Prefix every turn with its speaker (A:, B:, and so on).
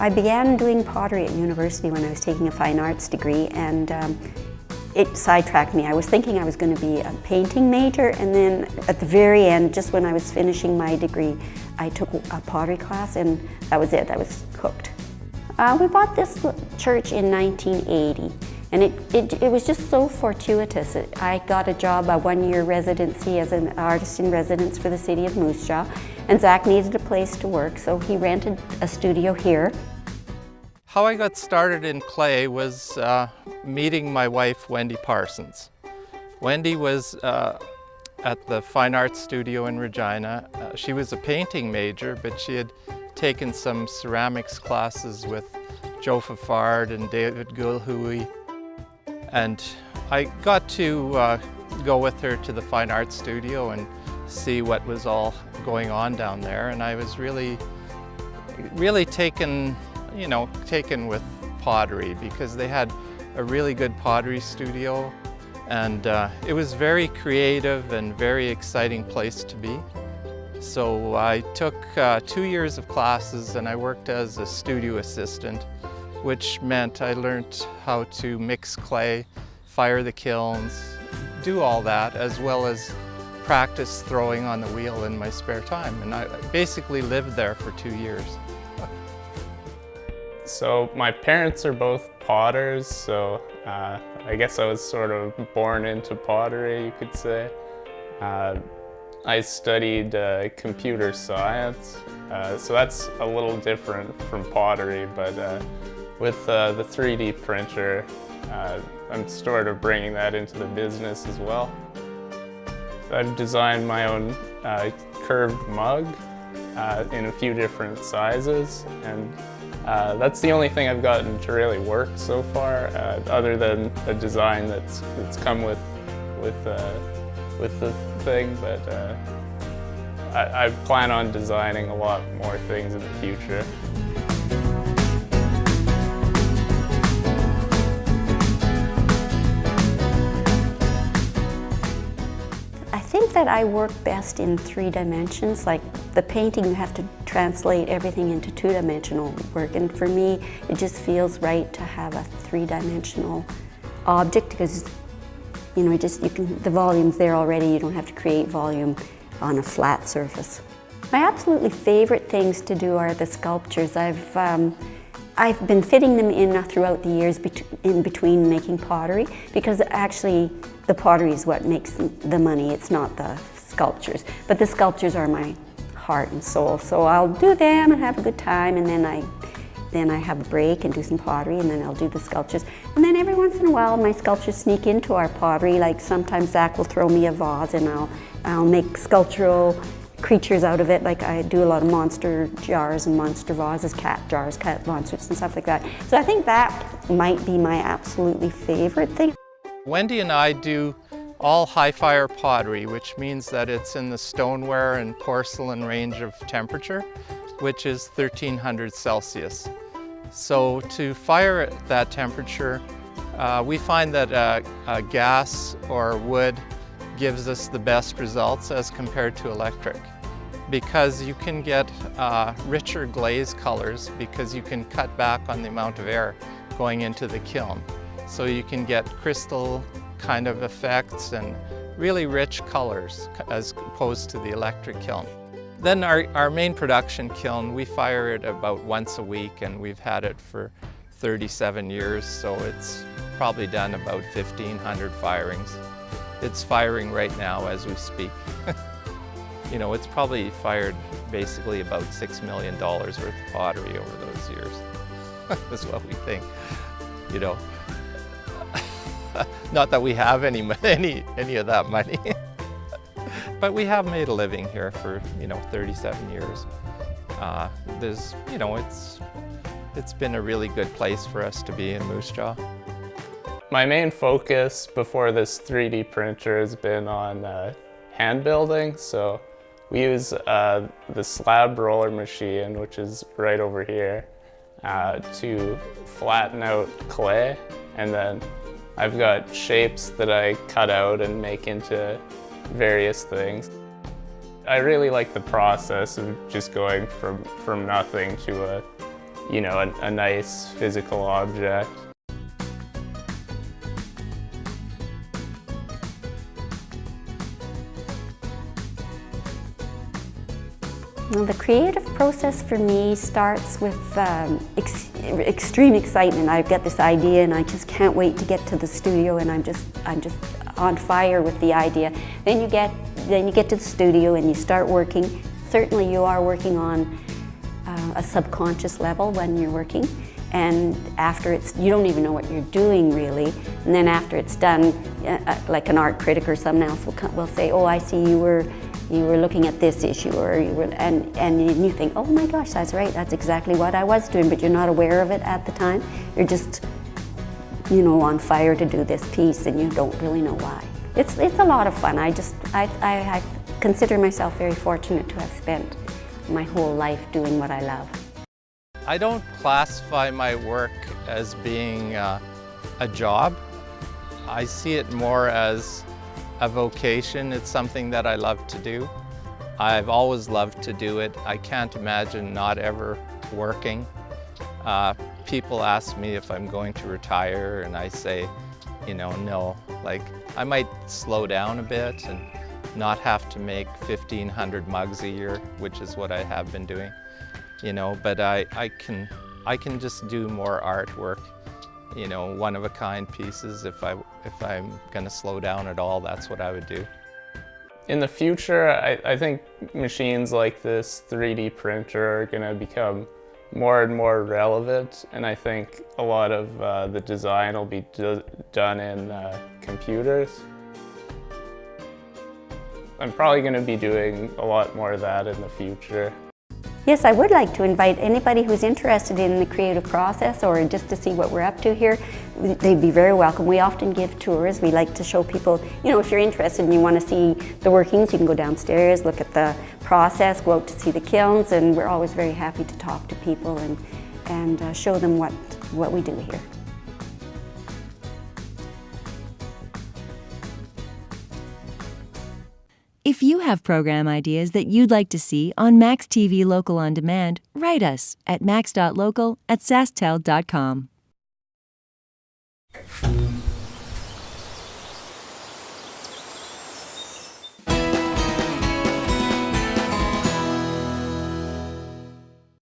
A: I began doing pottery at university when I was taking a fine arts degree, and it sidetracked me. I was thinking I was going to be a painting major, and then at the very end, just when I was finishing my degree, I took a pottery class, and that was it. I was hooked. We bought this church in 1980, and it was just so fortuitous. I got a job, a one-year residency as an artist in residence for the city of Moose Jaw, and Zach needed a place to work, so he rented a studio here.
B: How I got started in clay was meeting my wife, Wendy Parsons. Wendy was at the Fine Arts Studio in Regina. She was a painting major, but she had taken some ceramics classes with Joe Fafard and David Gulhui. And I got to go with her to the Fine Arts Studio and see what was all going on down there. And I was really taken with pottery, because they had a really good pottery studio, and it was very creative and very exciting place to be. So I took 2 years of classes, and I worked as a studio assistant, which meant I learned how to mix clay, fire the kilns, do all that, as well as practice throwing on the wheel in my spare time. And I basically lived there for 2 years.
C: So my parents are both potters, so I guess I was sort of born into pottery, you could say. I studied computer science, so that's a little different from pottery, but with the 3D printer, I'm sort of bringing that into the business as well. I've designed my own curved mug in a few different sizes, and that's the only thing I've gotten to really work so far, other than a design that's come with the thing. But I plan on designing a lot more things in the future.
A: I think that I work best in 3 dimensions. Like the painting, you have to translate everything into 2-dimensional work, and for me it just feels right to have a 3-dimensional object, because the volume's there already. You don't have to create volume on a flat surface. My absolutely favorite things to do are the sculptures. I've been fitting them in throughout the years in between making pottery, because actually the pottery is what makes the money, it's not the sculptures. But the sculptures are my heart and soul, so I'll do them and have a good time, and then I have a break and do some pottery, and then I'll do the sculptures. And then every once in a while my sculptures sneak into our pottery, like sometimes Zach will throw me a vase and I'll make sculptural creatures out of it. Like I do a lot of monster jars and monster vases, cat jars, cat monsters and stuff like that. So I think that might be my absolutely favorite thing.
B: Wendy and I do all high fire pottery, which means that it's in the stoneware and porcelain range of temperature, which is 1300 Celsius. So to fire at that temperature, we find that gas or wood gives us the best results as compared to electric, because you can get richer glaze colors, because you can cut back on the amount of air going into the kiln. So you can get crystal kind of effects and really rich colors as opposed to the electric kiln. Then our main production kiln, we fire it about once a week, and we've had it for 37 years, so it's probably done about 1,500 firings. It's firing right now as we speak. You know, it's probably fired basically about $6 million worth of pottery over those years. That's what we think, you know. Not that we have any of that money. But we have made a living here for, 37 years. It's been a really good place for us to be in Moose Jaw.
C: My main focus before this 3D printer has been on hand building. So we use the slab roller machine, which is right over here, to flatten out clay, and then I've got shapes that I cut out and make into various things. I really like the process of just going from nothing to you know, a nice physical object.
A: Well, the creative process for me starts with extreme excitement. I've got this idea and I just can't wait to get to the studio, and I'm just on fire with the idea. Then you get to the studio and you start working. Certainly you are working on a subconscious level when you're working, and after you don't even know what you're doing really, and then after it's done, like an art critic or someone else will say, oh, I see you were looking at this issue, or you were, and you think, oh my gosh, that's right, that's exactly what I was doing, but you're not aware of it at the time. You're just, you know, on fire to do this piece, and you don't really know why. It's a lot of fun. I consider myself very fortunate to have spent my whole life doing what I love.
B: I don't classify my work as being a job. I see it more as a vocation. It's something that I love to do. I've always loved to do it. I can't imagine not ever working. People ask me if I'm going to retire, and I say, you know, no. Like, I might slow down a bit and not have to make 1,500 mugs a year, which is what I have been doing, you know, but I can just do more artwork, you know, one-of-a-kind pieces. If I'm going to slow down at all, that's what I would do.
C: In the future, I think machines like this 3D printer are going to become more and more relevant, and I think a lot of the design will be done in computers. I'm probably going to be doing a lot more of that in the future.
A: Yes, I would like to invite anybody who's interested in the creative process, or just to see what we're up to here. They'd be very welcome. We often give tours. We like to show people, you know, if you're interested and you want to see the workings, you can go downstairs, look at the process, go out to see the kilns, and we're always very happy to talk to people and show them what we do here.
D: If you have program ideas that you'd like to see on Max TV Local On Demand, write us at max.local@sastel.com.